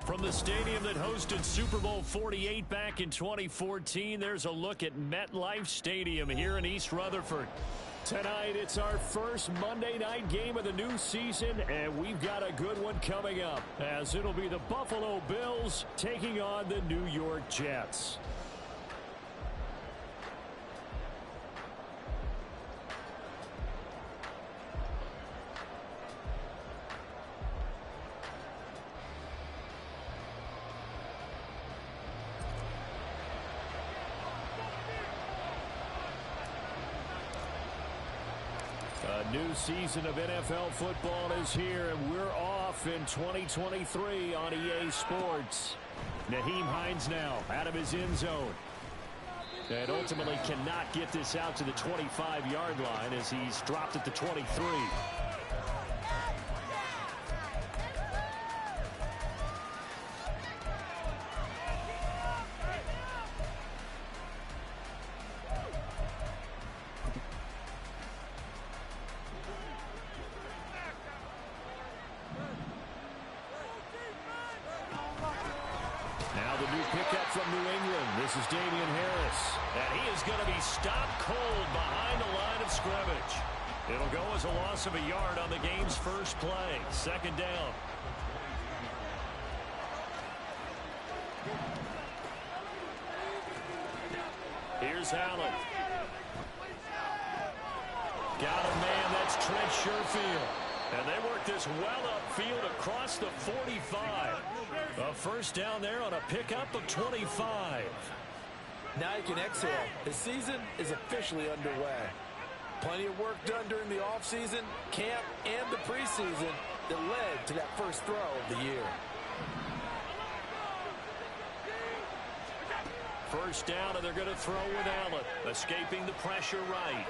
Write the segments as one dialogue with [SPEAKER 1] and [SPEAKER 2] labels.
[SPEAKER 1] From the stadium that hosted Super Bowl 48 back in 2014, there's a look at MetLife Stadium here in East Rutherford. Tonight, it's our first Monday night game of the new season, and we've got a good one coming up, as it'll be the Buffalo Bills taking on the New York Jets. A new season of NFL football is here, and we're off in 2023 on EA Sports. Nyheim Hines now out of his end zone. And ultimately cannot get this out to the 25-yard line as he's dropped at the 23. This is Damian Harris, and he is going to be stopped cold behind the line of scrimmage. It'll go as a loss of a yard on the game's first play. Second down. Here's Allen. Got a man, that's Trent Sherfield. And they work this well upfield across the 45. A first down there on a pickup of 25.
[SPEAKER 2] Now you can exhale. The season is officially underway. Plenty of work done during the offseason, camp, and the preseason that led to that first throw of the year.
[SPEAKER 1] First down, and they're going to throw with Allen, escaping the pressure right.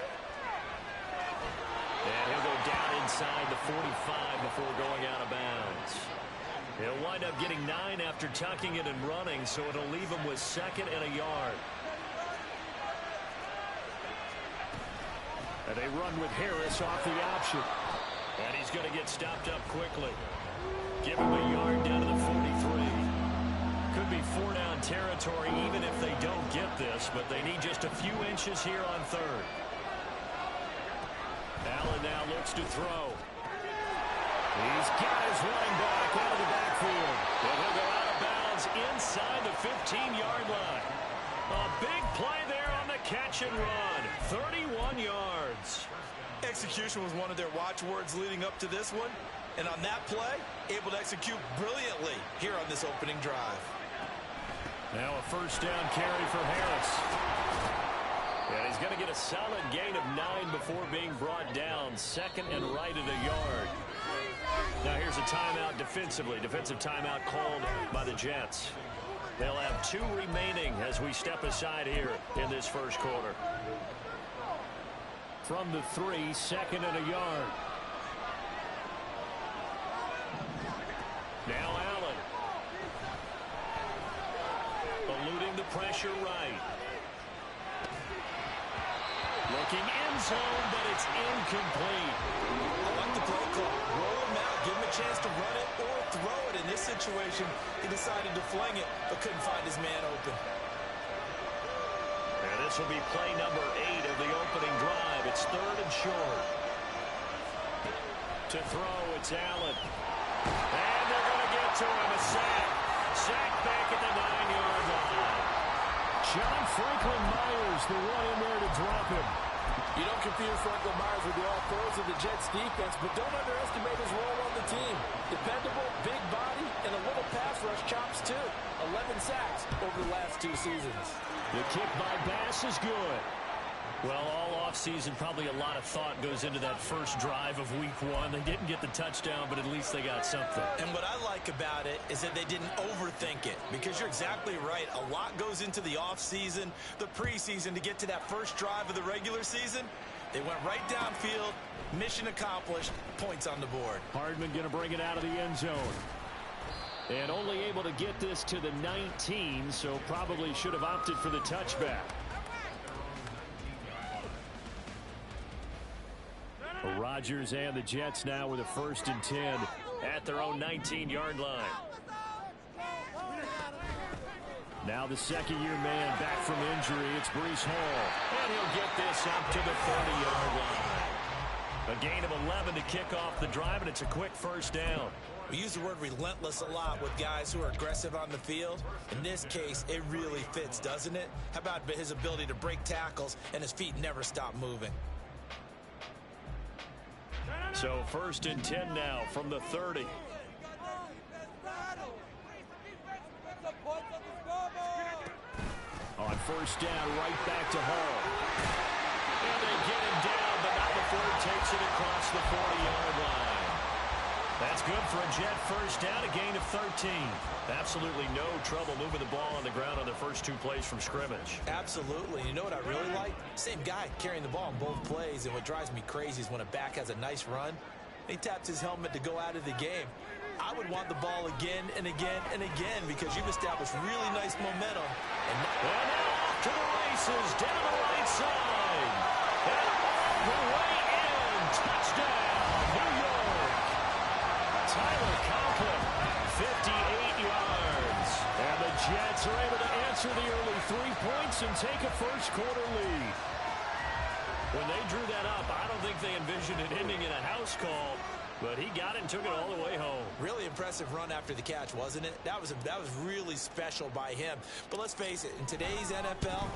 [SPEAKER 1] And he'll go down inside the 45 before going out of bounds. He'll wind up getting 9 after tucking it and running, so it'll leave him with second and a yard. And they run with Harris off the option. And he's going to get stopped up quickly. Give him a yard down to the 43. Could be 4-down territory even if they don't get this, but they need just a few inches here on third. Allen now looks to throw. He's got his running back out of the backfield. And he'll go out of bounds inside the 15-yard line. A big play there on the catch and run. 31 yards.
[SPEAKER 3] Execution was one of their watchwords leading up to this one. And on that play, able to execute brilliantly here on this opening drive.
[SPEAKER 1] Now a first down carry for Harris. And he's going to get a solid gain of 9 before being brought down. Second and right at a yard. Now here's a timeout defensively. Defensive timeout called by the Jets. They'll have 2 remaining as we step aside here in this first quarter. From the 3, second and a yard. Now Allen. Eluding the pressure right. Looking end zone, but it's incomplete.
[SPEAKER 3] I like the play call. Roll him out, give him a chance to run it or throw it. In this situation, he decided to fling it, but couldn't find his man open.
[SPEAKER 1] And this will be play number 8 of the opening drive. It's third and short. To throw, it's Allen. And they're going to get to him. A sack. Sack back at the 9-yard line. John Franklin Myers, the one in there to drop him.
[SPEAKER 2] You don't confuse Franklin Myers with the all-pros of the Jets defense, but don't underestimate his role on the team. Dependable, big body, and a little pass rush chops too. 11 sacks over the last 2 seasons.
[SPEAKER 1] The kick by Bass is good. Well, all offseason, probably a lot of thought goes into that first drive of week 1. They didn't get the touchdown, but at least they got something.
[SPEAKER 3] And what I like about it is that they didn't overthink it, because you're exactly right. A lot goes into the offseason, the preseason to get to that first drive of the regular season. They went right downfield, mission accomplished, points on the board.
[SPEAKER 1] Hardman going to bring it out of the end zone. And only able to get this to the 19, so probably should have opted for the touchback. Rodgers and the Jets now with a 1st and 10 at their own 19-yard line. Now the second-year man back from injury. It's Breece Hall. And he'll get this up to the 30-yard line. A gain of 11 to kick off the drive, and it's a quick first down.
[SPEAKER 3] We use the word relentless a lot with guys who are aggressive on the field. In this case, it really fits, doesn't it? How about his ability to break tackles and his feet never stop moving?
[SPEAKER 1] So 1st and 10 now from the 30. On 1st down, right back to Hall. And they get him down, but not before he takes it across the 40-yard line. That's good for a Jet 1st down, a gain of 13. Absolutely no trouble moving the ball on the ground on the first 2 plays from scrimmage.
[SPEAKER 3] Absolutely. You know what I really like? Same guy carrying the ball in both plays, and what drives me crazy is when a back has a nice run, he taps his helmet to go out of the game. I would want the ball again and again and again because you've established really nice momentum. And now off to the races, down the right side. And all the way in. Touchdown, New York.
[SPEAKER 1] Tyler Conklin, 58 yards. And the Jets are able to answer the early 3 points and take a first-quarter lead. When they drew that up, I don't think they envisioned it ending in a house call, but he got it and took it all the way home.
[SPEAKER 3] Really impressive run after the catch, wasn't it? That was really special by him. But let's face it, in today's NFL,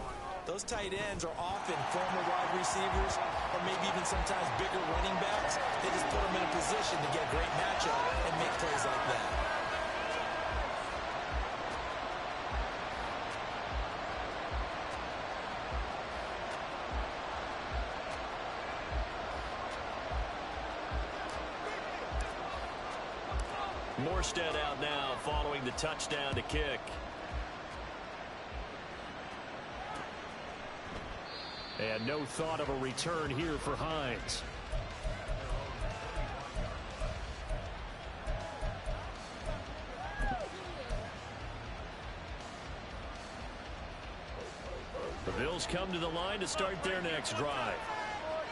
[SPEAKER 3] those tight ends are often former wide receivers or maybe even sometimes bigger running backs. They just put them in a position to get great matchup and make plays like that.
[SPEAKER 1] Morstead out now following the touchdown to kick. And no thought of a return here for Hines. The Bills come to the line to start their next drive.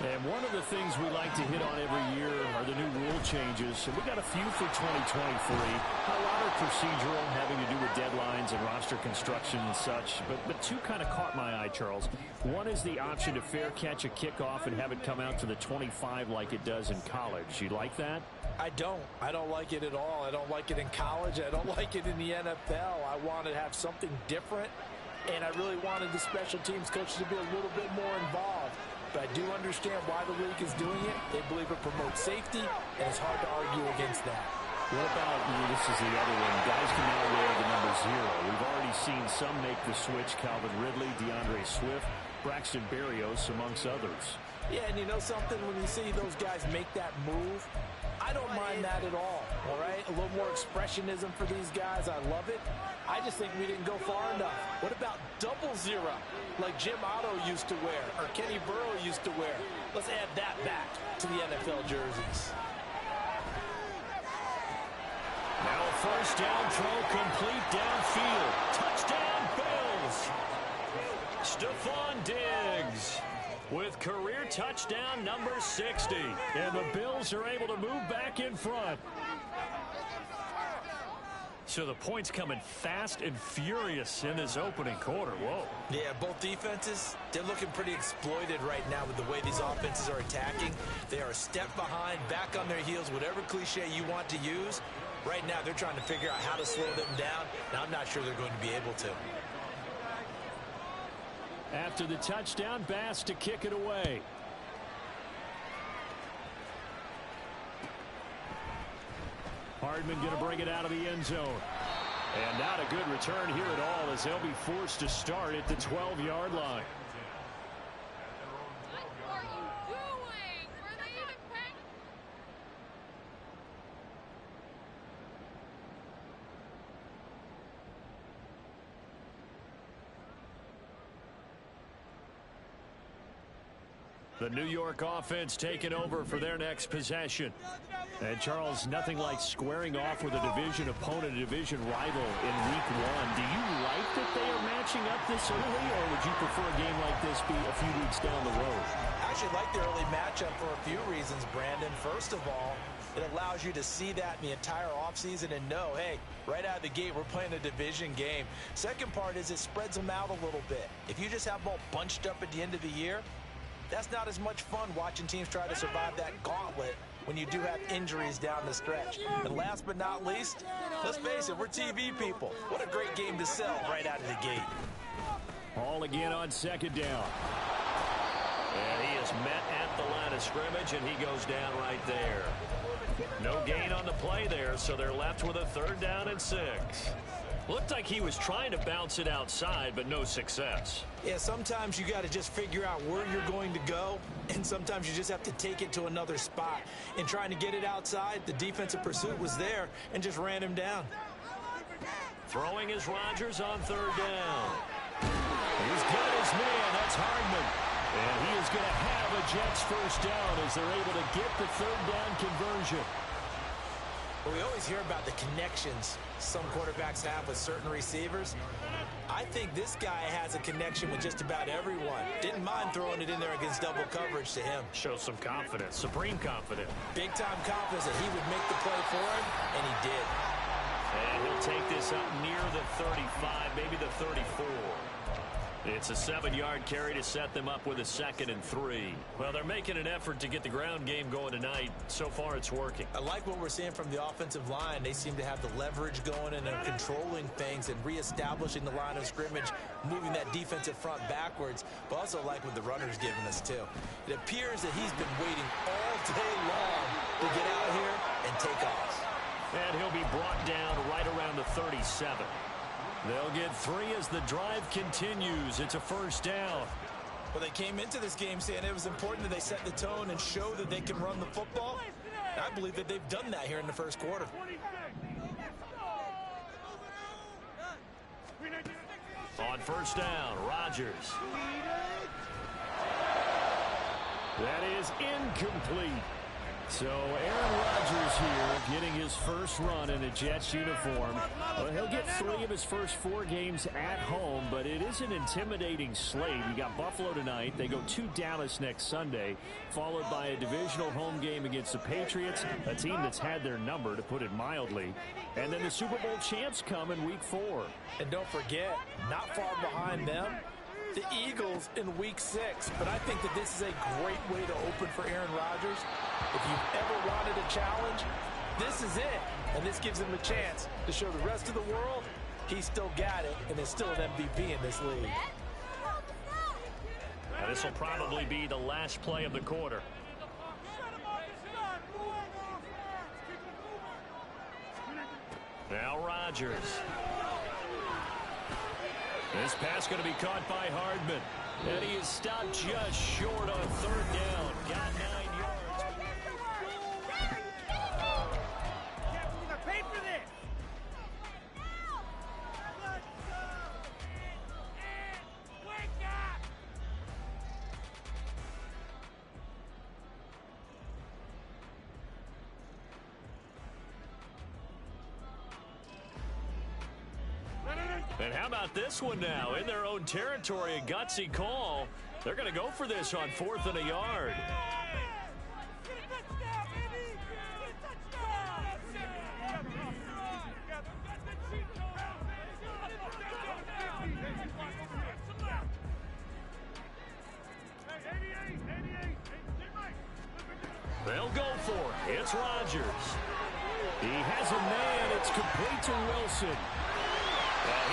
[SPEAKER 1] And one of the things we like to hit on every year are the new rule changes. So we got a few for 2023. A lot are procedural, having to do with deadlines and roster construction and such. But 2 kind of caught my eye, Charles. One is the option to fair catch a kickoff and have it come out to the 25 like it does in college. You like that?
[SPEAKER 2] I don't like it at all. I don't like it in college. I don't like it in the NFL. I want to have something different, and I really wanted the special teams coaches to be a little bit more involved. But I do understand why the league is doing it. They believe it promotes safety, and it's hard to argue against that.
[SPEAKER 1] What about, this is the other one, guys can now wear the number 0. We've already seen some make the switch, Calvin Ridley, DeAndre Swift, Braxton Berrios, amongst others.
[SPEAKER 2] Yeah, and you know something? When you see those guys make that move, I don't mind that at all right? A little more expressionism for these guys. I love it. I just think we didn't go far enough. What about 0 like Jim Otto used to wear or Kenny Burrow used to wear? Let's add that back to the NFL jerseys.
[SPEAKER 1] Now a first down throw complete downfield. Touchdown Bills. Stephon Diggs with career touchdown number 60. And the Bills are able to move back in front. So the points coming fast and furious in this opening quarter. Whoa.
[SPEAKER 3] Yeah, both defenses, they're looking pretty exploited right now with the way these offenses are attacking. They are a step behind, back on their heels, whatever cliche you want to use. Right now, they're trying to figure out how to slow them down. Now, I'm not sure they're going to be able to.
[SPEAKER 1] After the touchdown, Bass to kick it away. Hardman going to bring it out of the end zone. And not a good return here at all as they'll be forced to start at the 12-yard line.
[SPEAKER 4] What are you doing? Were they even paying?
[SPEAKER 1] The New York offense taking over for their next possession. And, Charles, nothing like squaring off with a division opponent, a division rival in Week 1. Do you like that they are matching up this early, or would you prefer a game like this be a few weeks down the road?
[SPEAKER 3] I actually like the early matchup for a few reasons, Brandon. First of all, it allows you to see that in the entire offseason and know, hey, right out of the gate, we're playing a division game. Second part is it spreads them out a little bit. If you just have them all bunched up at the end of the year, that's not as much fun watching teams try to survive that gauntlet when you do have injuries down the stretch. And last but not least, let's face it, we're TV people. What a great game to sell right out of the gate.
[SPEAKER 1] Ball again on second down. And he is met at the line of scrimmage, and he goes down right there. No gain on the play there, so they're left with a 3rd down and 6. Looked like he was trying to bounce it outside, but no success.
[SPEAKER 3] Yeah, sometimes you got to just figure out where you're going to go, and sometimes you just have to take it to another spot. In trying to get it outside, the defensive pursuit was there and just ran him down.
[SPEAKER 1] Throwing is Rodgers on 3rd down. He's got his man. That's Hardman. And he is going to have a Jets 1st down as they're able to get the 3rd down conversion.
[SPEAKER 3] Well, we always hear about the connections some quarterbacks have with certain receivers. I think this guy has a connection with just about everyone. Didn't mind throwing it in there against double coverage to him.
[SPEAKER 1] Shows some confidence, supreme confidence.
[SPEAKER 3] Big-time confidence that he would make the play for him, and he did.
[SPEAKER 1] And he'll take this up near the 35, maybe the 34. It's a 7-yard carry to set them up with a 2nd and 3. Well, they're making an effort to get the ground game going tonight. So far, it's working.
[SPEAKER 3] I like what we're seeing from the offensive line. They seem to have the leverage going and are controlling things and reestablishing the line of scrimmage, moving that defensive front backwards. But also like what the runner's giving us, too. It appears that he's been waiting all day long to get out here and take off.
[SPEAKER 1] And he'll be brought down right around the 37. They'll get 3 as the drive continues. It's a 1st down.
[SPEAKER 3] Well, they came into this game saying it was important that they set the tone and show that they can run the football. And I believe that they've done that here in the 1st quarter.
[SPEAKER 1] On 1st down, Rodgers. That is incomplete. So Aaron Rodgers here getting his first run in a Jets uniform. Well, he'll get 3 of his first 4 games at home, but it is an intimidating slate. You got Buffalo tonight. They go to Dallas next Sunday, followed by a divisional home game against the Patriots, a team that's had their number, to put it mildly. And then the Super Bowl champs come in Week 4.
[SPEAKER 3] And don't forget, not far behind them, the Eagles in Week 6. But I think that this is a great way to open for Aaron Rodgers. If you've ever wanted a challenge, this is it. And this gives him a chance to show the rest of the world he's still got it and is still an MVP in this league.
[SPEAKER 1] Now, this will probably be the last play of the quarter. Now Rodgers. This pass going to be caught by Hardman. And he is stopped just short on 3rd down. Got 9 yards. And how about this one now? In their own territory, a gutsy call. They're going to go for this on 4th and a yard. They'll go for it. It's Rodgers. He has a man. It's complete to Wilson.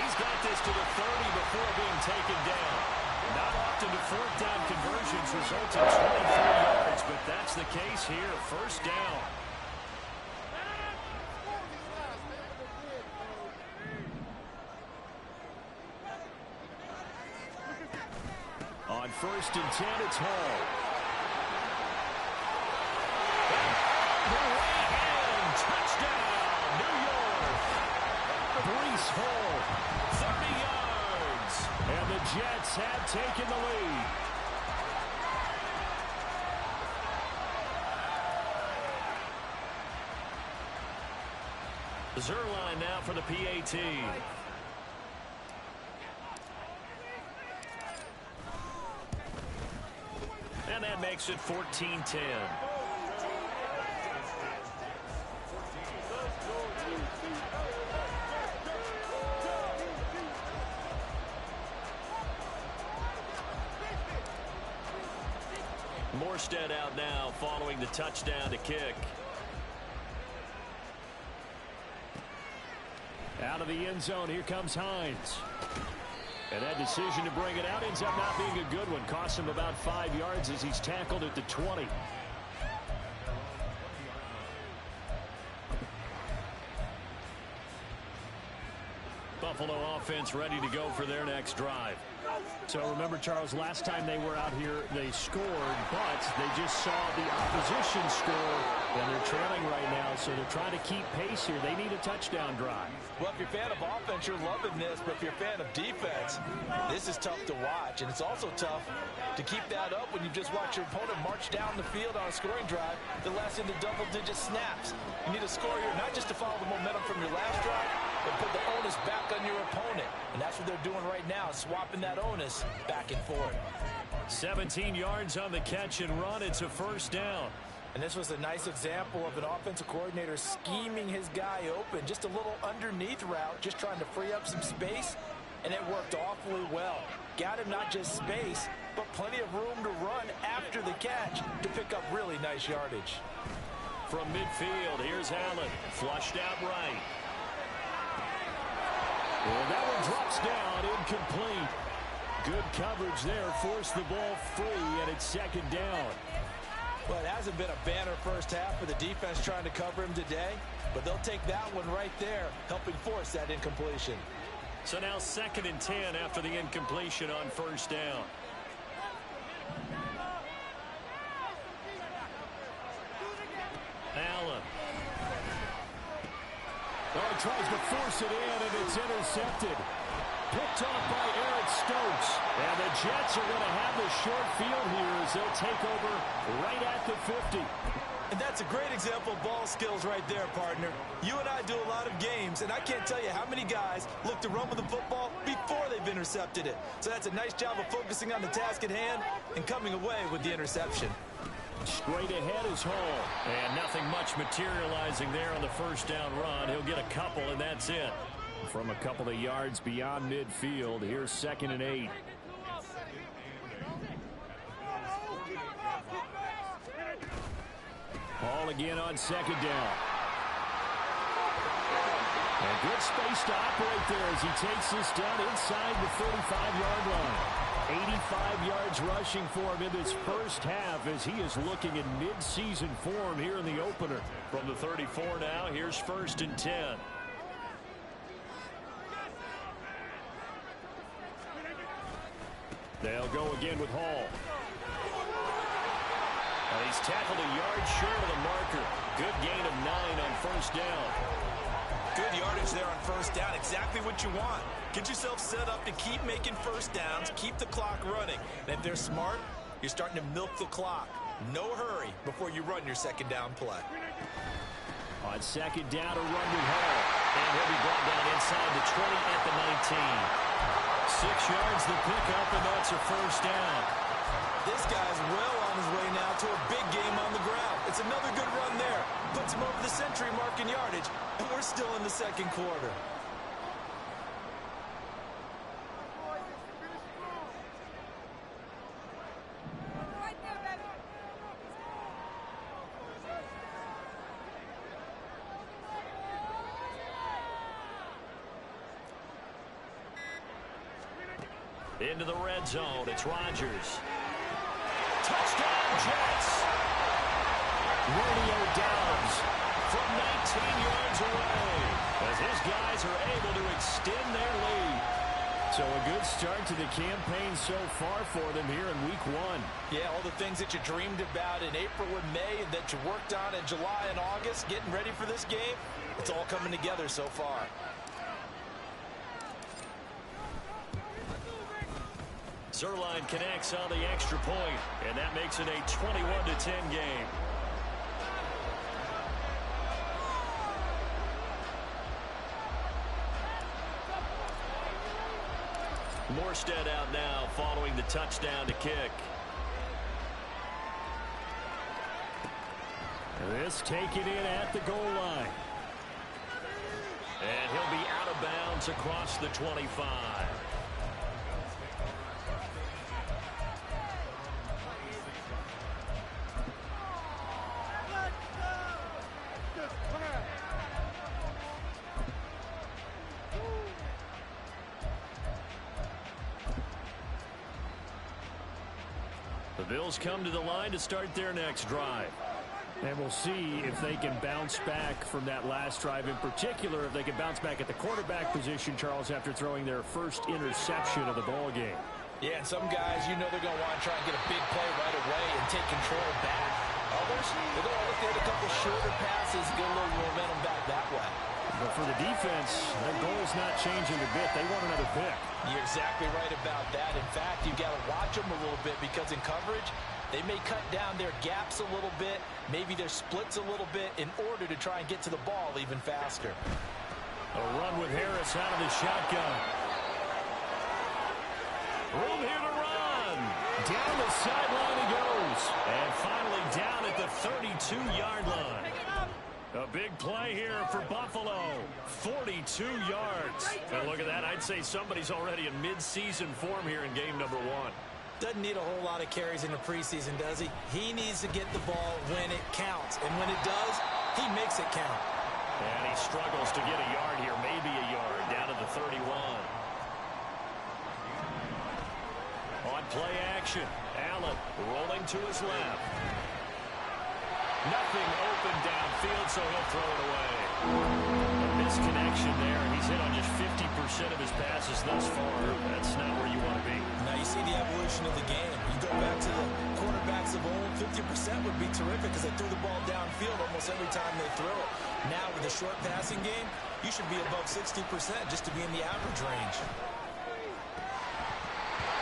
[SPEAKER 1] He's got this to the 30 before being taken down. Not often do 4th down conversions result in 23 yards, but that's the case here. 1st down. On 1st and 10, it's Hall. Touchdown, New York. Breece Hall, 30 yards. And the Jets have taken the lead. Zerline now for the PAT. And that makes it 14-10. Morstead out now following the touchdown to kick. Out of the end zone, here comes Hines. And that decision to bring it out ends up not being a good one. Costs him about 5 yards as he's tackled at the 20. Buffalo offense ready to go for their next drive.
[SPEAKER 5] So remember, Charles, last time they were out here, they scored, but they just saw the opposition score, and they're trailing right now, so they're trying to keep pace here. They need a touchdown drive.
[SPEAKER 2] Well, if you're a fan of offense, you're loving this, but if you're a fan of defense, this is tough to watch, and it's also tough to keep that up when you just watch your opponent march down the field on a scoring drive that lasts into double-digit snaps. You need a score here, not just to follow the momentum from your last drive, but put the onus back on your opponent. And that's what they're doing right now, swapping that onus back and forth.
[SPEAKER 1] 17 yards on the catch and run. It's a first down.
[SPEAKER 2] And this was a nice example of an offensive coordinator scheming his guy open. Just a little underneath route, just trying to free up some space, and it worked awfully well. Got him not just space, but plenty of room to run after the catch to pick up really nice yardage.
[SPEAKER 1] From midfield, here's Allen. Flushed out right. And that one drops down, incomplete. Good coverage there, forced the ball free, and it's second down.
[SPEAKER 2] Well, it hasn't been a banner first half for the defense trying to cover him today, but they'll take that one right there, helping force that incompletion.
[SPEAKER 1] So now 2nd and 10 after the incompletion on first down. Allen.
[SPEAKER 5] Oh, he tries to force it in, and it's intercepted. Picked off by Eric Stokes.
[SPEAKER 1] And the Jets are going to have the short field here as they'll take over right at the 50.
[SPEAKER 3] And that's a great example of ball skills right there, partner. You and I do a lot of games, and I can't tell you how many guys look to run with the football before they've intercepted it. So that's a nice job of focusing on the task at hand and coming away with the interception.
[SPEAKER 1] Straight ahead is Hall. And nothing much materializing there on the first down run. He'll get a couple, and that's it. From a couple of yards beyond midfield, here's 2nd and 8. Hall again on 2nd down. And good space to operate there as he takes this down inside the 35-yard line. 85 yards rushing for him in this first half as he is looking in mid-season form here in the opener. From the 34 now, here's 1st and 10. They'll go again with Hall. And he's tackled a yard short of the marker. Good gain of 9 on first down.
[SPEAKER 3] Good yardage there on first down. Exactly what you want. Get yourself set up to keep making first downs, keep the clock running. And if they're smart, you're starting to milk the clock. No hurry before you run your second down play.
[SPEAKER 1] On second down, a run with Hall. And he'll be brought down inside the 20 at the 19. 6 yards the pickup, and that's a first down.
[SPEAKER 3] This guy's well on his way now to a big game on the ground. It's another good run there. Puts him over the century mark in yardage, and we're still in the second quarter.
[SPEAKER 1] Into the red zone, it's Rodgers. Touchdown, Jets! Romeo Doubs from 19 yards away as his guys are able to extend their lead. So a good start to the campaign so far for them here in week 1.
[SPEAKER 2] Yeah, all the things that you dreamed about in April and May and that you worked on in July and August, getting ready for this game, it's all coming together so far.
[SPEAKER 1] Zerline connects on the extra point, and that makes it a 21-10 game. Morstead out now following the touchdown to kick.
[SPEAKER 5] This taken in at the goal line.
[SPEAKER 1] And he'll be out of bounds across the 25. The Bills come to the line to start their next drive.
[SPEAKER 5] And we'll see if they can bounce back from that last drive. In particular, if they can bounce back at the quarterback position, Charles, after throwing their first interception of the ball game.
[SPEAKER 2] Yeah, and some guys, you know they're going to want to try and get a big play right away and take control back. Others, they're going to look at a couple shorter passes, get a little momentum back that way.
[SPEAKER 5] But for the defense, their goal's not changing a bit. They want another pick.
[SPEAKER 2] You're exactly right about that. In fact, you've got to watch them a little bit because in coverage, they may cut down their gaps a little bit, maybe their splits a little bit in order to try and get to the ball even faster.
[SPEAKER 1] A run with Harris out of the shotgun. Room here to run. Down the sideline he goes. And finally down at the 32-yard line. A big play here for Buffalo. 42 yards. And look at that. I'd say somebody's already in mid-season form here in game number 1.
[SPEAKER 3] Doesn't need a whole lot of carries in the preseason, does he? He needs to get the ball when it counts. And when it does, he makes it count.
[SPEAKER 1] And he struggles to get a yard here, maybe a yard, down to the 31. On play action, Allen rolling to his left. Nothing open downfield, so he'll throw it away. A misconnection there. He's hit on just 50% of his passes thus far. That's not where you want to be.
[SPEAKER 3] Now you see the evolution of the game. You go back to the quarterbacks of old, 50% would be terrific because they threw the ball downfield almost every time they throw it. Now with the short passing game, you should be above 60% just to be in the average range.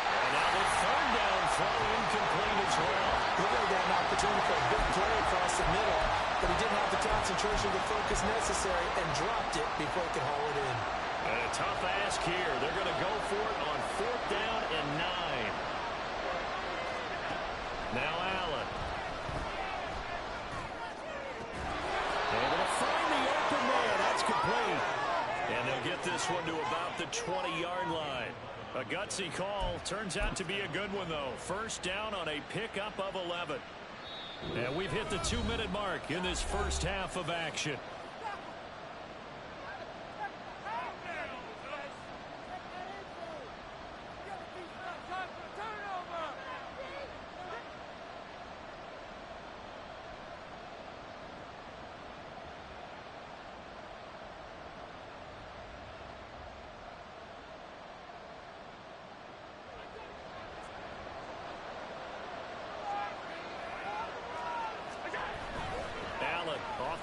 [SPEAKER 1] And now the third down throw incomplete as well.
[SPEAKER 2] He really got an opportunity for a big play across the middle, but he didn't have the concentration, the focus necessary, and dropped it before he could haul it in.
[SPEAKER 1] And a tough ask here. They're going to go for it on 4th down and 9. Now Allen. Able to find the open man. That's complete. And they'll get this one to about the 20-yard line. A gutsy call. Turns out to be a good one, though. First down on a pickup of 11. And we've hit the 2-minute mark in this first half of action.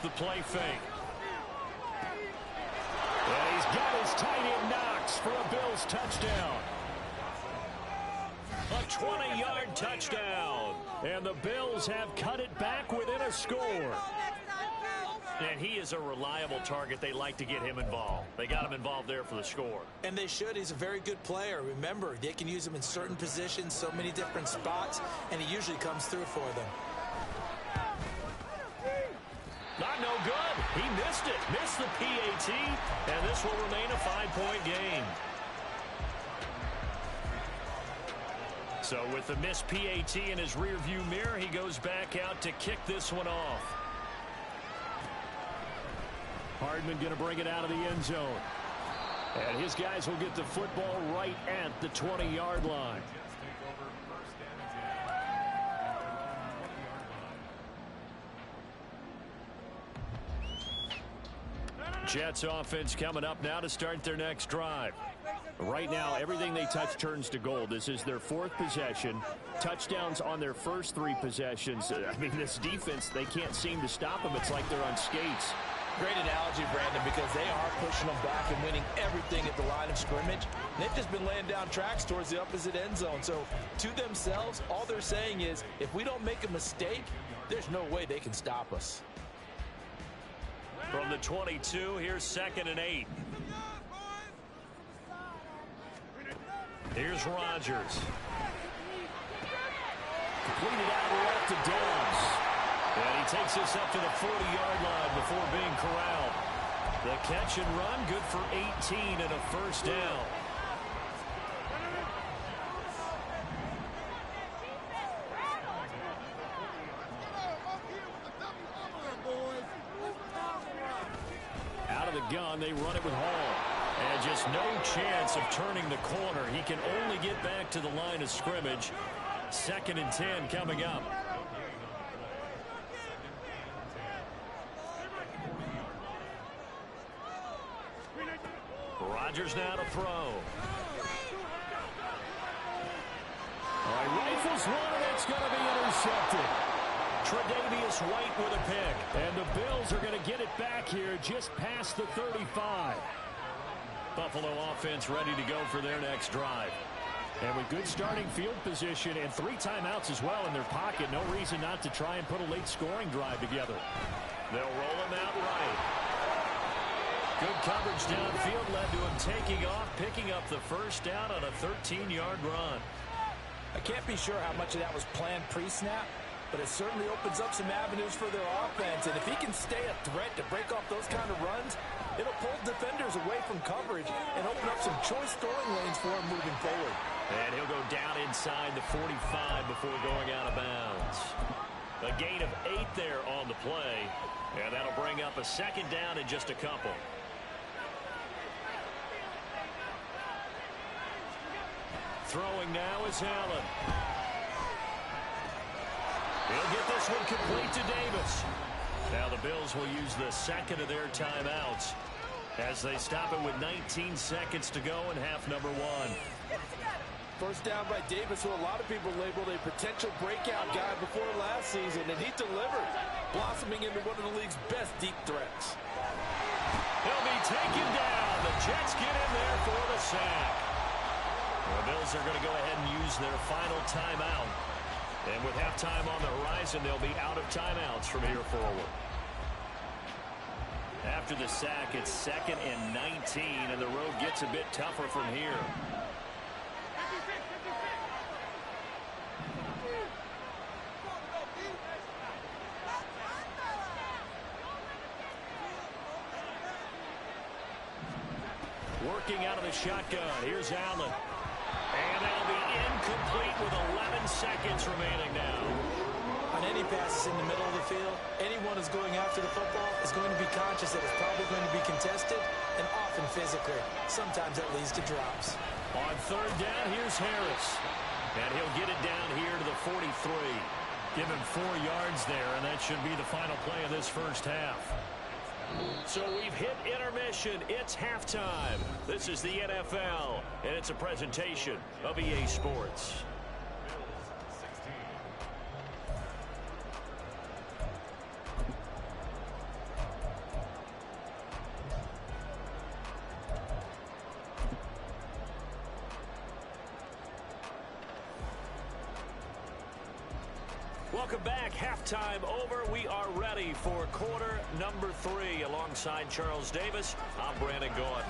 [SPEAKER 1] The play fake. And he's got his tight end Knox for a Bills touchdown. A 20-yard touchdown. And the Bills have cut it back within a score. And he is a reliable target. They like to get him involved. They got him involved there for the score.
[SPEAKER 3] And they should. He's a very good player. Remember, they can use him in certain positions, so many different spots, and he usually comes through for them.
[SPEAKER 1] Not no good. He missed it. Missed the PAT. And this will remain a 5-point game. So with the missed PAT in his rearview mirror, he goes back out to kick this one off.
[SPEAKER 5] Hardman going to bring it out of the end zone. And his guys will get the football right at the 20-yard line. Jets offense coming up now to start their next drive. Right now, everything they touch turns to gold. This is their 4th possession. Touchdowns on their first 3 possessions. I mean, this defense, they can't seem to stop them. It's like they're on skates.
[SPEAKER 2] Great analogy, Brandon, because they are pushing them back and winning everything at the line of scrimmage. And they've just been laying down tracks towards the opposite end zone. So to themselves, all they're saying is, if we don't make a mistake, there's no way they can stop us.
[SPEAKER 1] From the 22, here's 2nd and 8. Here's Rodgers.
[SPEAKER 5] Completed out left to Downs.
[SPEAKER 1] And he takes this up to the 40-yard line before being corralled. The catch and run, good for 18 and a first down. Out of the gun, they run it with Hall. And just no chance of turning the corner. He can only get back to the line of scrimmage. 2nd and 10 coming up. Rodgers now to throw. All
[SPEAKER 5] right, rifles one, and it's going to be intercepted.
[SPEAKER 1] Tre'Davious White with a pick.
[SPEAKER 5] And the Bills are going to get it back here just past the 35.
[SPEAKER 1] Buffalo offense ready to go for their next drive.
[SPEAKER 5] And with good starting field position and 3 timeouts as well in their pocket, no reason not to try and put a late scoring drive together.
[SPEAKER 1] They'll roll him out right. Good coverage downfield led to him taking off, picking up the first down on a 13-yard run.
[SPEAKER 2] I can't be sure how much of that was planned pre-snap, but it certainly opens up some avenues for their offense. And if he can stay a threat to break off those kind of runs, it'll pull defenders away from coverage and open up some choice throwing lanes for him moving forward.
[SPEAKER 1] And he'll go down inside the 45 before going out of bounds. A gain of 8 there on the play, and that'll bring up a 2nd down in just a couple. Throwing now is Allen. He'll get this one complete to Davis. Now the Bills will use the 2nd of their timeouts as they stop it with 19 seconds to go in half number 1.
[SPEAKER 2] First down by Davis, who a lot of people labeled a potential breakout guy before last season, and he delivered, blossoming into one of the league's best deep threats.
[SPEAKER 1] He'll be taken down. The Jets get in there for the sack. The Bills are going to go ahead and use their final timeout. And with halftime on the horizon, they'll be out of timeouts from here forward. After the sack, it's 2nd and 19, and the road gets a bit tougher from here. Working out of the shotgun. Here's Allen. And that'll be incomplete with 11 seconds remaining now.
[SPEAKER 2] On any passes in the middle of the field, anyone who's going after the football is going to be conscious that it's probably going to be contested, and often physically. Sometimes that leads to drops.
[SPEAKER 1] On 3rd down, here's Harris. And he'll get it down here to the 43. Give him 4 yards there, and that should be the final play of this first half. So we've hit intermission. It's halftime. This is the NFL, and it's a presentation of EA Sports. Welcome back. Halftime over. We are ready for quarter number 3. Alongside Charles Davis, I'm Brandon Gotw.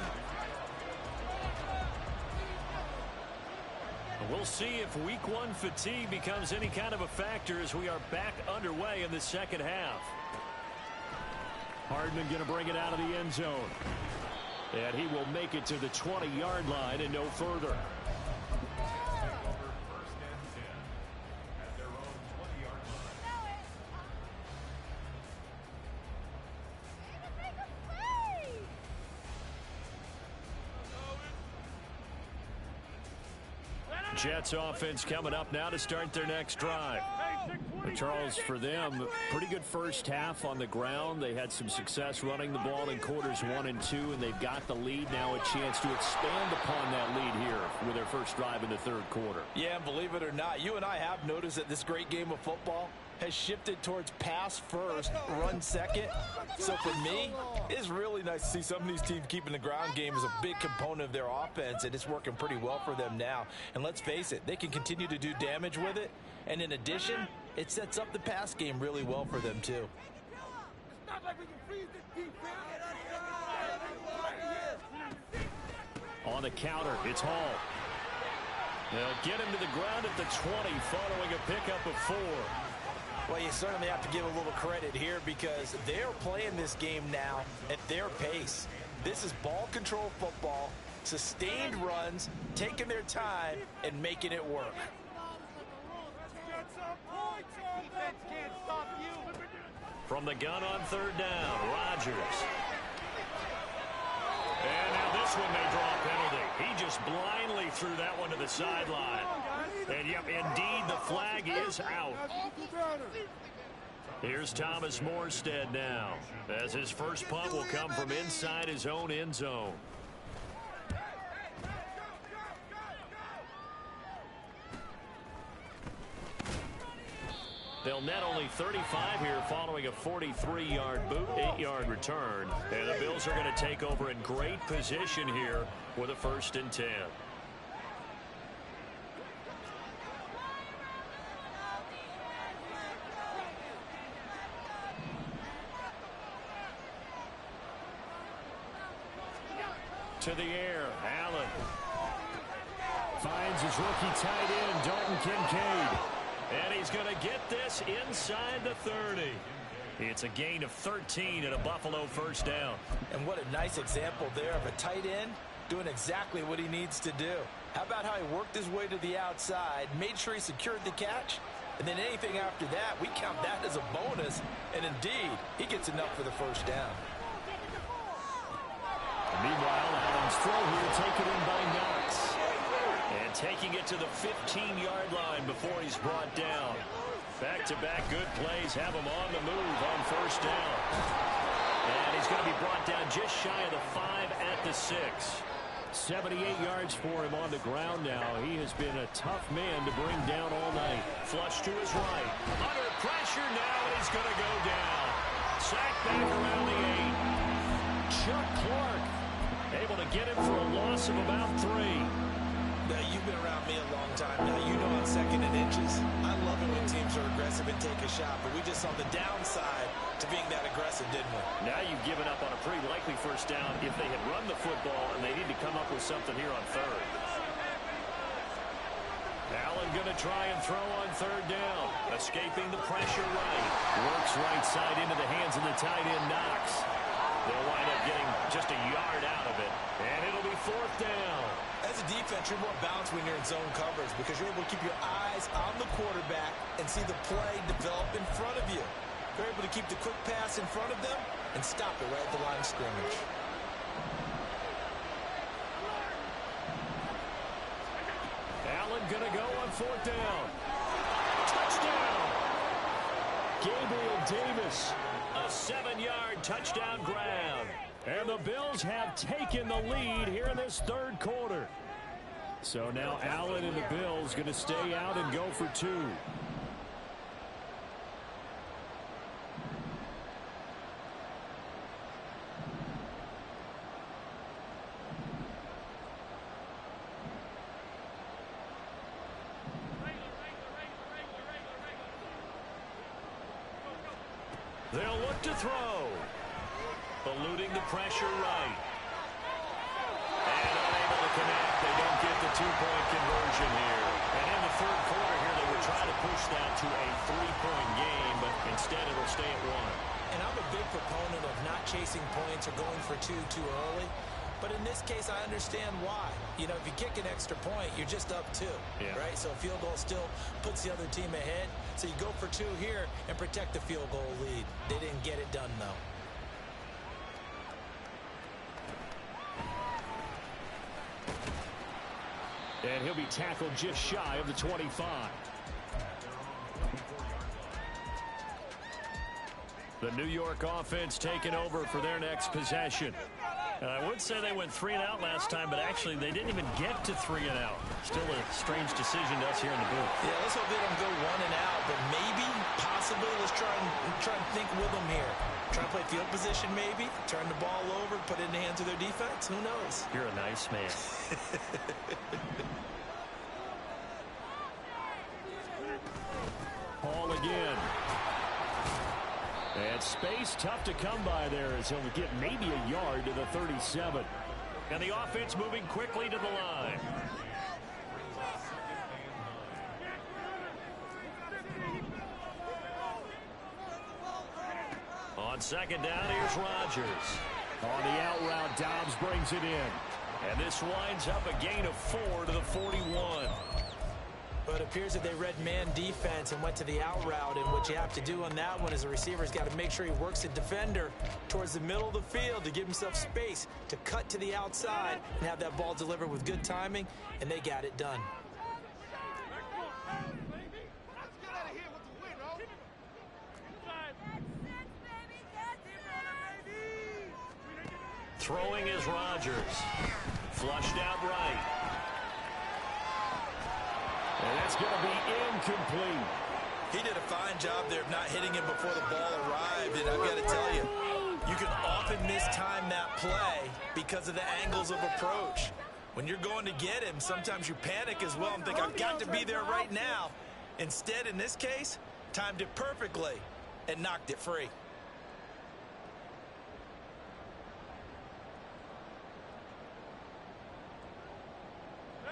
[SPEAKER 1] We'll see if week 1 fatigue becomes any kind of a factor as we are back underway in the second half.
[SPEAKER 5] Hardman going to bring it out of the end zone. And he will make it to the 20-yard line and no further. Jets offense coming up now to start their next drive. Charles, for them, pretty good first half on the ground. They had some success running the ball in quarters 1 and 2, and they've got the lead now, a chance to expand upon that lead here with their first drive in the 3rd quarter.
[SPEAKER 2] Yeah, believe it or not, you and I have noticed that this great game of football has shifted towards pass first, run second. So for me, it's really nice to see some of these teams keeping the ground game as a big component of their offense, and it's working pretty well for them now. And let's face it, they can continue to do damage with it. And in addition, it sets up the pass game really well for them too.
[SPEAKER 5] On the counter, it's Hall.
[SPEAKER 1] They'll get him to the ground at the 20 following a pickup of 4.
[SPEAKER 3] Well, you certainly have to give a little credit here because they're playing this game now at their pace. This is ball control football, sustained runs, taking their time, and making it work.
[SPEAKER 1] From the gun on 3rd down, Rodgers. And now this one may draw a penalty. He just blindly threw that one to the sideline. And, yep, indeed, the flag is out. Here's Thomas Morstead now, as his first punt will come from inside his own end zone. They'll net only 35 here following a 43-yard boot, 8-yard return. And the Bills are going to take over in great position here with a 1st and 10. To the air, Allen. Finds his rookie tight end, Dalton Kincaid. And he's going to get this inside the 30. It's a gain of 13 and a Buffalo 1st down.
[SPEAKER 3] And what a nice example there of a tight end doing exactly what he needs to do. How about how he worked his way to the outside, made sure he secured the catch, and then anything after that, we count that as a bonus. And indeed, he gets enough for the 1st down.
[SPEAKER 1] Meanwhile, Allen's throw here taken in by Knox. And taking it to the 15-yard line before he's brought down. Back-to-back good plays have him on the move on 1st down. And he's going to be brought down just shy of the 5 at the 6. 78 yards for him on the ground now. He has been a tough man to bring down all night. Flush to his right. Under pressure now, and he's going to go down. Sacked back around the 8. Chuck Clark able to get him for a loss of about 3.
[SPEAKER 3] Now, you've been around me a long time. Now, you know on 2nd and inches, I love it when teams are aggressive and take a shot, but we just saw the downside to being that aggressive, didn't we?
[SPEAKER 1] Now you've given up on a pretty likely 1st down if they had run the football, and they need to come up with something here on 3rd. Allen going to try and throw on 3rd down. Escaping the pressure right. Works right side into the hands of the tight end, Knox. They'll wind up getting just a yard out of it, and it'll be 4th down.
[SPEAKER 3] As a defense, you're more balanced when you're in zone coverage because you're able to keep your eyes on the quarterback and see the play develop in front of you. You're able to keep the quick pass in front of them and stop it right at the line of scrimmage.
[SPEAKER 1] Allen going to go on 4th down. Touchdown! Gabriel Davis, a 7-yard touchdown grab. And the Bills have taken the lead here in this 3rd quarter. So now Allen and the Bills going to stay out and go for 2. They'll look to throw. Eluding the pressure right. And unable to connect. They don't get the 2-point conversion here. And in the 3rd quarter here, they were trying to push that to a 3-point game, but instead it'll stay at 1.
[SPEAKER 3] And I'm a big proponent of not chasing points or going for 2 too early. But in this case, I understand why. You know, if you kick an extra point, you're just up 2, right? So a field goal still puts the other team ahead. So you go for 2 here and protect the field goal lead. They didn't get it done, though.
[SPEAKER 1] And he'll be tackled just shy of the 25. The New York offense taking over for their next possession. And I would say they went 3 and out last time, but actually they didn't even get to 3 and out. Still a strange decision to us here in the booth.
[SPEAKER 3] Yeah, let's hope they don't go 1 and out, but maybe, possibly, let's try and think with them here. Try to play field position maybe, turn the ball over, put it in the hands of their defense. Who knows?
[SPEAKER 1] You're a nice man. Paul again. And space tough to come by there as he'll get maybe a yard to the 37. And the offense moving quickly to the line. second down, here's Rodgers.
[SPEAKER 5] On the out route, Dobbs brings it in.
[SPEAKER 1] And this winds up a gain of 4 to the 41.
[SPEAKER 2] But it appears that they read man defense and went to the out route. And what you have to do on that one is the receiver's got to make sure he works the defender towards the middle of the field to give himself space to cut to the outside and have that ball delivered with good timing, and they got it done.
[SPEAKER 1] Throwing is Rodgers. Flushed out right.
[SPEAKER 5] And that's going to be incomplete.
[SPEAKER 3] He did a fine job there of not hitting him before the ball arrived. And I've got to tell you, you can often mistime that play because of the angles of approach. When you're going to get him, sometimes you panic as well and think, I've got to be there right now. Instead, in this case, timed it perfectly and knocked it free.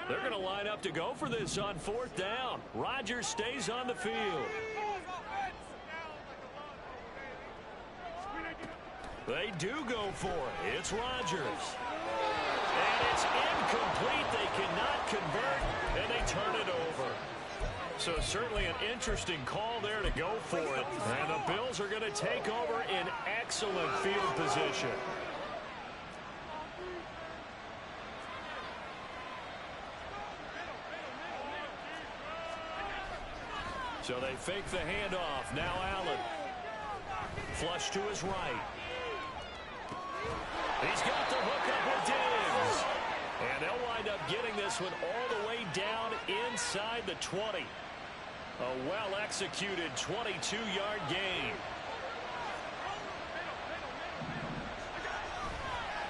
[SPEAKER 1] They're going to line up to go for this on 4th down. Rodgers stays on the field. They do go for it. It's Rodgers. And it's incomplete. They cannot convert, and they turn it over. So certainly an interesting call there to go for it. And the Bills are going to take over in excellent field position. So they fake the handoff. Now Allen. Flush to his right. He's got the hook up with Diggs. And they'll wind up getting this one all the way down inside the 20. A well-executed 22-yard gain.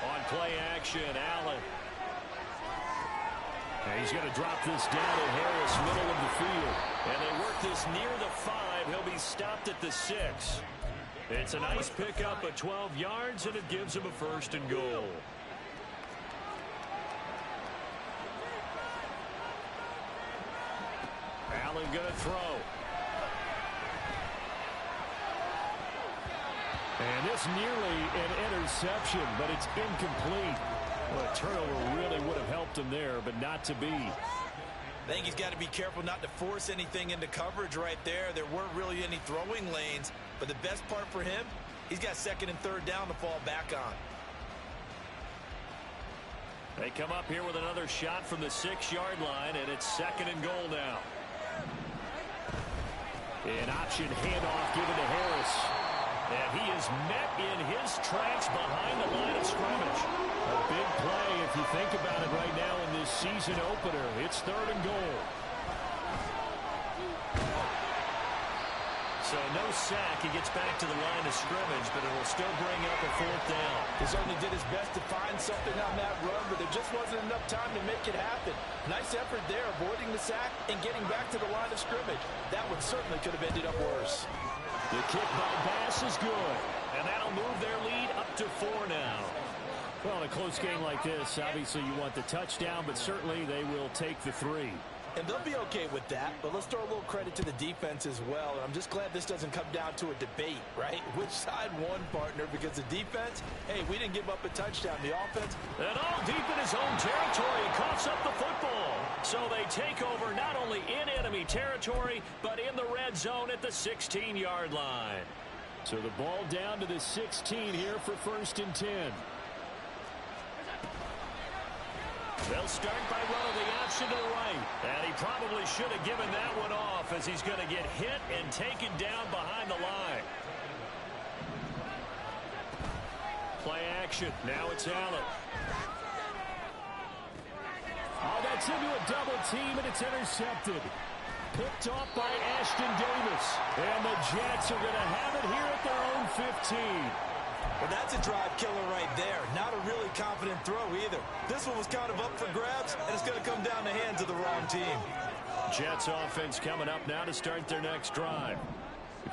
[SPEAKER 1] On play action, Allen.
[SPEAKER 5] And he's going to drop this down to Harris, middle of the field.
[SPEAKER 1] And they work this near the 5. He'll be stopped at the 6. It's a nice pickup of 12 yards, and it gives him a 1st and goal. Allen going to throw.
[SPEAKER 5] And this nearly an interception, but it's incomplete. Well, a turnover really would have helped him there, but not to be.
[SPEAKER 3] I think he's got to be careful not to force anything into coverage right there. There weren't really any throwing lanes, but the best part for him, he's got 2nd and 3rd down to fall back on.
[SPEAKER 1] They come up here with another shot from the 6-yard line, and it's 2nd and goal now.
[SPEAKER 5] An option handoff given to Harris.
[SPEAKER 1] And he is met in his tracks behind the line of scrimmage.
[SPEAKER 5] A big play if you think about it right now in this season opener. It's 3rd and goal.
[SPEAKER 1] So no sack. He gets back to the line of scrimmage, but it will still bring up a 4th down.
[SPEAKER 2] He certainly did his best to find something on that run, but there just wasn't enough time to make it happen. Nice effort there, avoiding the sack and getting back to the line of scrimmage. That one certainly could have ended up worse.
[SPEAKER 5] The kick by Bass is good.
[SPEAKER 1] And that'll move their lead up to 4 now.
[SPEAKER 5] Well, in a close game like this, obviously you want the touchdown, but certainly they will take the 3.
[SPEAKER 2] And they'll be okay with that, but let's throw a little credit to the defense as well. And I'm just glad this doesn't come down to a debate, right? Which side won, partner? Because the defense, hey, we didn't give up a touchdown. The offense.
[SPEAKER 1] And all deep in his own territory, coughs up the football. So they take over not only in enemy territory, but in the red zone at the 16-yard line.
[SPEAKER 5] So the ball down to the 16 here for 1st and 10.
[SPEAKER 1] They'll start by running the option to the right. And he probably should have given that one off as he's going to get hit and taken down behind the line. Play action. Now it's Allen.
[SPEAKER 5] Oh, that's into a double team, and it's intercepted. Picked off by Ashton Davis. And the Jets are going to have it here at their own 15.
[SPEAKER 3] Well, that's a drive killer right there. Not a really confident throw either. This one was kind of up for grabs, and it's going to come down the hands of the wrong team.
[SPEAKER 1] Jets offense coming up now to start their next drive.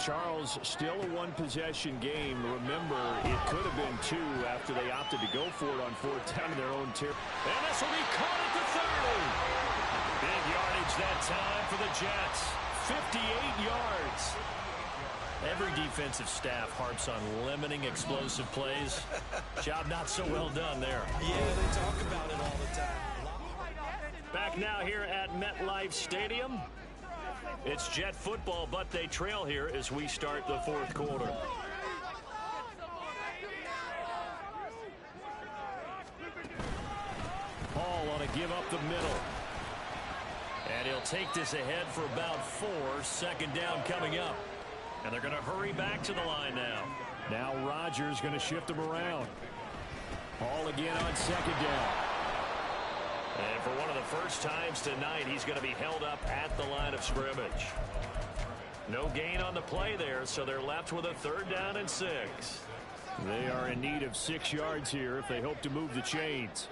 [SPEAKER 5] Charles, still a one-possession game. Remember, it could have been 2 after they opted to go for it on 4th down in their own territory.
[SPEAKER 1] And this will be caught at the 30. Big yardage that time for the Jets. 58 yards. Every defensive staff harps on limiting explosive plays. Job not so well done there.
[SPEAKER 3] Yeah, they talk about it all the time.
[SPEAKER 5] Back now here at MetLife Stadium.
[SPEAKER 1] It's Jet football, but they trail here as we start the fourth quarter.
[SPEAKER 5] Hall on a give up the middle.
[SPEAKER 1] And he'll take this ahead for about 4. Second down coming up. And they're going to hurry back to the line now.
[SPEAKER 5] Now Rodgers going to shift him around. Hall again on second down.
[SPEAKER 1] And for one of the first times tonight, he's going to be held up at the line of scrimmage. No gain on the play there, so they're left with a 3rd down and 6.
[SPEAKER 5] They are in need of 6 yards here if they hope to move the chains.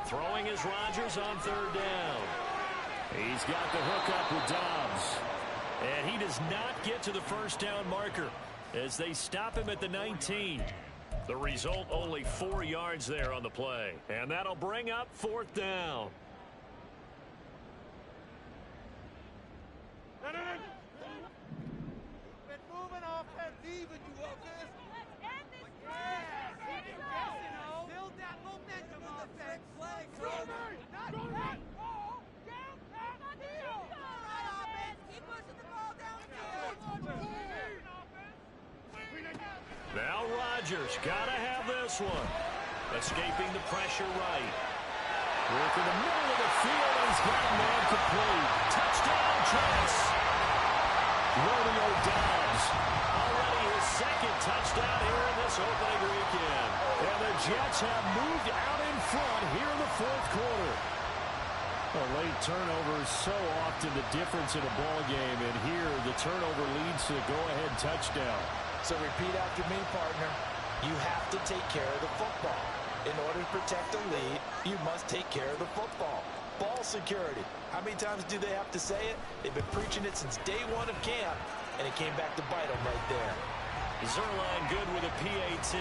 [SPEAKER 1] Throwing is Rodgers on 3rd down.
[SPEAKER 5] He's got the hook up with Dobbs.
[SPEAKER 1] And he does not get to the first down marker as they stop him at the 19. The result, only 4 yards there on the play. And that'll bring up 4th down. Now Rodgers, gotta have this one. Escaping the pressure right.
[SPEAKER 5] Work in the middle of the field, and he's got a man complete.
[SPEAKER 1] Touchdown, Jets.
[SPEAKER 5] Romeo Dobbs.
[SPEAKER 1] Already his 2nd touchdown here in this opening weekend.
[SPEAKER 5] And the Jets have moved out in front here in the 4th quarter. A late turnover is so often the difference in a ball game, and here the turnover leads to the go-ahead touchdown.
[SPEAKER 2] So repeat after me, partner. You have to take care of the football. In order to protect the lead, you must take care of the football. Ball security. How many times do they have to say it? They've been preaching it since day 1 of camp, and it came back to bite them right there.
[SPEAKER 1] Zerline good with a PAT,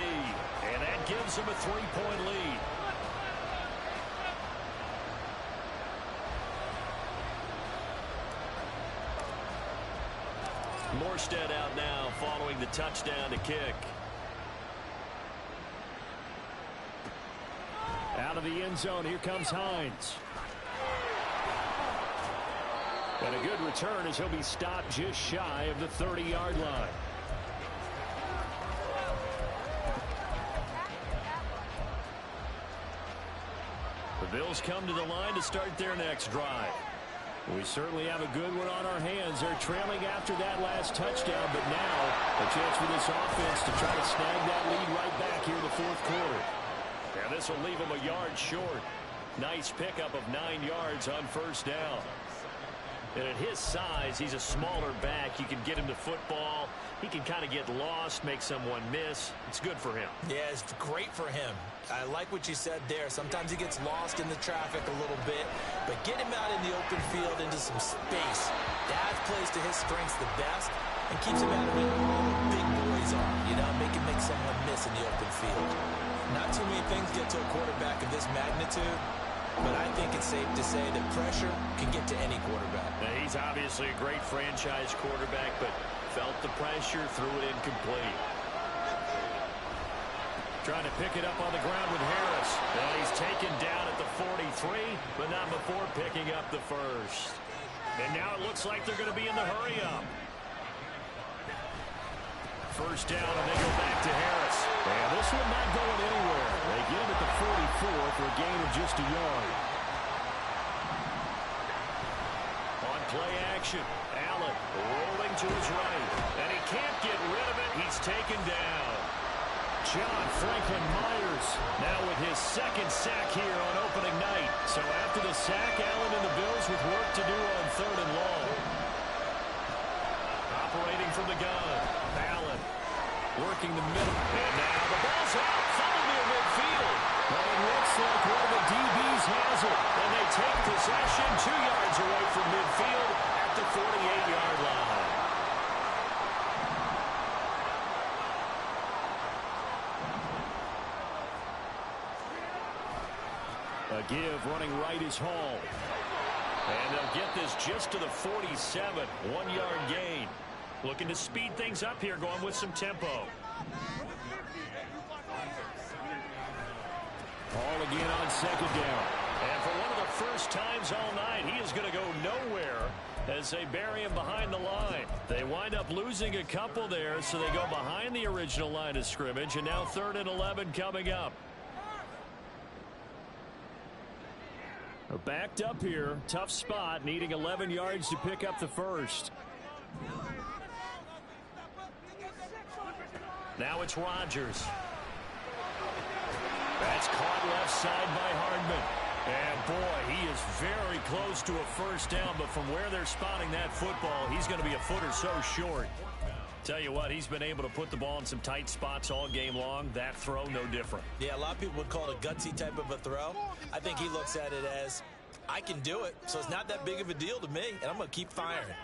[SPEAKER 1] and that gives them a 3-point lead. Morstead out now following the touchdown to kick.
[SPEAKER 5] Out of the end zone, here comes Hines. And a good return as he'll be stopped just shy of the 30-yard line.
[SPEAKER 1] The Bills come to the line to start their next drive.
[SPEAKER 5] We certainly have a good one on our hands. They're trailing after that last touchdown, but now a chance for this offense to try to snag that lead right back here in the 4th quarter.
[SPEAKER 1] And this will leave him a yard short. Nice pickup of 9 yards on first down. And at his size, he's a smaller back. You can get him to football. He can kind of get lost, make someone miss. It's good for him.
[SPEAKER 3] Yeah, it's great for him. I like what you said there. Sometimes he gets lost in the traffic a little bit, but get him out in the open field into some space. That plays to his strengths the best and keeps him out of it where all the big boys are, you know, make someone miss in the open field. Not too many things get to a quarterback of this magnitude, but I think it's safe to say that pressure can get to any quarterback.
[SPEAKER 1] Now, he's obviously a great franchise quarterback, but felt the pressure, threw it incomplete.
[SPEAKER 5] Trying to pick it up on the ground with Harris.
[SPEAKER 1] And he's taken down at the 43, but not before picking up the first.
[SPEAKER 5] And now it looks like they're going to be in the hurry-up.
[SPEAKER 1] First down, and they go back to Harris.
[SPEAKER 5] And this one not going anywhere. They get him at the 44 for a gain of just a yard.
[SPEAKER 1] On play action, Allen rolling to his right. And he can't get rid of it. He's taken down.
[SPEAKER 5] John Franklin Myers
[SPEAKER 1] now with his 2nd sack here on opening night.
[SPEAKER 5] So after the sack, Allen and the Bills with work to do on 3rd and long.
[SPEAKER 1] Operating from the gun, Allen
[SPEAKER 5] working the middle.
[SPEAKER 1] And now the ball's out, fumbled near midfield.
[SPEAKER 5] Well, it looks like one of the DBs has it.
[SPEAKER 1] And they take possession 2 yards away from midfield at the 48-yard line.
[SPEAKER 5] A give running right is Hall.
[SPEAKER 1] And they'll get this just to the 47. 1-yard gain. Looking to speed things up here, going with some tempo.
[SPEAKER 5] Ball again on second down.
[SPEAKER 1] And for one of the first times all night, he is going to go nowhere as they bury him behind the line. They wind up losing a couple there, so they go behind the original line of scrimmage, and now 3rd and 11 coming up.
[SPEAKER 5] Backed up here, tough spot, needing 11 yards to pick up the first.
[SPEAKER 1] Now it's Rodgers. That's caught left side by Hardman. And boy, he is very close to a first down, but from where they're spotting that football, he's going to be a foot or so short. Tell you what, he's been able to put the ball in some tight spots all game long. That throw, no different.
[SPEAKER 3] Yeah, a lot of people would call it a gutsy type of a throw. I think he looks at it as, I can do it, so it's not that big of a deal to me, and I'm going to keep firing.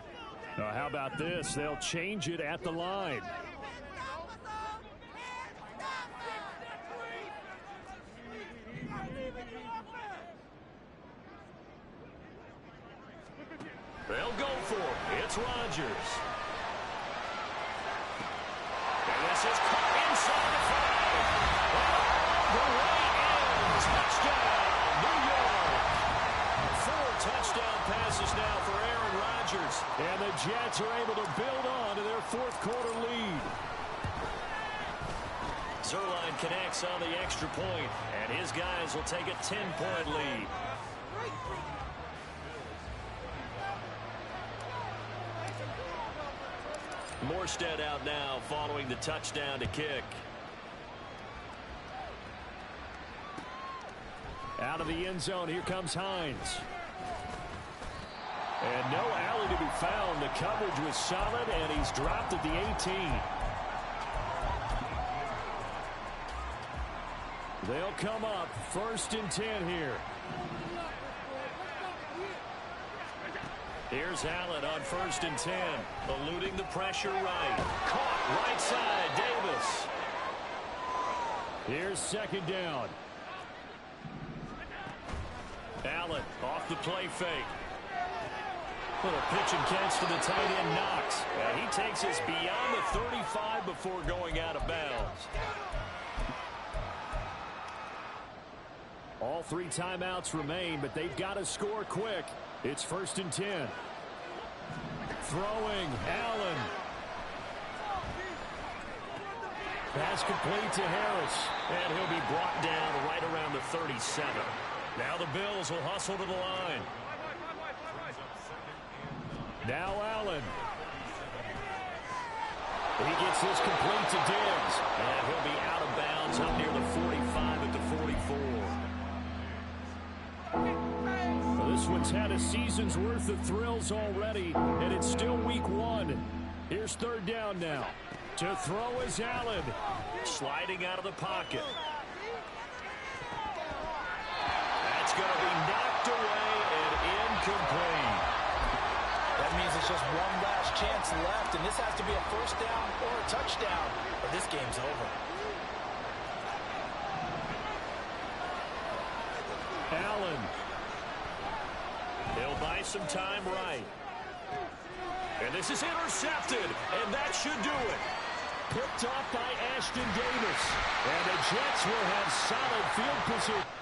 [SPEAKER 5] How about this? They'll change it at the line.
[SPEAKER 1] They'll go for it. It's Rodgers. And this is caught inside the 5. The way in. Touchdown, New York. 4 touchdown passes now for Aaron Rodgers.
[SPEAKER 5] And the Jets are able to build on to their 4th quarter lead.
[SPEAKER 1] Zerline connects on the extra point, and his guys will take a 10-point lead. Morstead out now following the touchdown to kick.
[SPEAKER 5] Out of the end zone, here comes Hines. And no alley to be found. The coverage was solid, and he's dropped at the 18. They'll come up 1st and 10 here.
[SPEAKER 1] Here's Allen on 1st and 10. Eluding the pressure right. Caught right side, Davis.
[SPEAKER 5] Here's 2nd down.
[SPEAKER 1] Allen off the play fake. Little pitch and catch to the tight end, Knox. And he takes us beyond the 35 before going out of bounds.
[SPEAKER 5] All 3 timeouts remain, but they've got to score quick. It's 1st and 10. Throwing, Allen. Pass complete to Harris.
[SPEAKER 1] And he'll be brought down right around the 37. Now the Bills will hustle to the line.
[SPEAKER 5] Now Allen. He gets this complete to Diggs.
[SPEAKER 1] And he'll be out of bounds up near the 45 at the 44.
[SPEAKER 5] This one's had a season's worth of thrills already, and it's still week 1. Here's 3rd down now. To throw is Allen.
[SPEAKER 1] Sliding out of the pocket. That's going to be knocked away and incomplete.
[SPEAKER 2] That means it's just one last chance left, and this has to be a first down or a touchdown, or this game's over.
[SPEAKER 5] Allen.
[SPEAKER 1] He'll buy some time right. And this is intercepted, and that should do it.
[SPEAKER 5] Picked off by Ashton Davis. And the Jets will have solid field position.